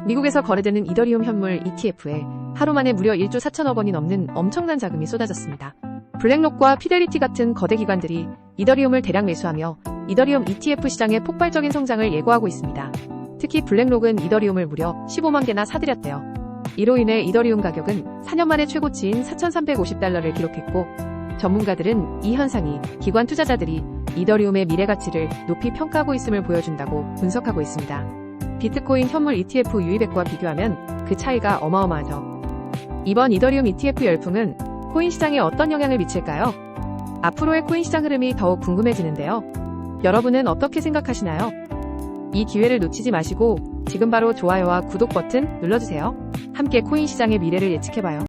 미국에서 거래되는 이더리움 현물 ETF에 하루 만에 무려 1조 4천억 원이 넘는 엄청난 자금이 쏟아졌습니다. 블랙록과 피델리티 같은 거대 기관들이 이더리움을 대량 매수하며 이더리움 ETF 시장의 폭발적인 성장을 예고하고 있습니다. 특히 블랙록은 이더리움을 무려 15만 개나 사들였대요. 이로 인해 이더리움 가격은 4년 만에 최고치인 4,350달러를 기록했고, 전문가들은 이 현상이 기관 투자자들이 이더리움의 미래 가치를 높이 평가하고 있음을 보여준다고 분석하고 있습니다. 비트코인 현물 ETF 유입액과 비교하면 그 차이가 어마어마하죠. 이번 이더리움 ETF 열풍은 코인 시장에 어떤 영향을 미칠까요? 앞으로의 코인 시장 흐름이 더욱 궁금해지는데요. 여러분은 어떻게 생각하시나요? 이 기회를 놓치지 마시고 지금 바로 좋아요와 구독 버튼 눌러주세요. 함께 코인 시장의 미래를 예측해봐요.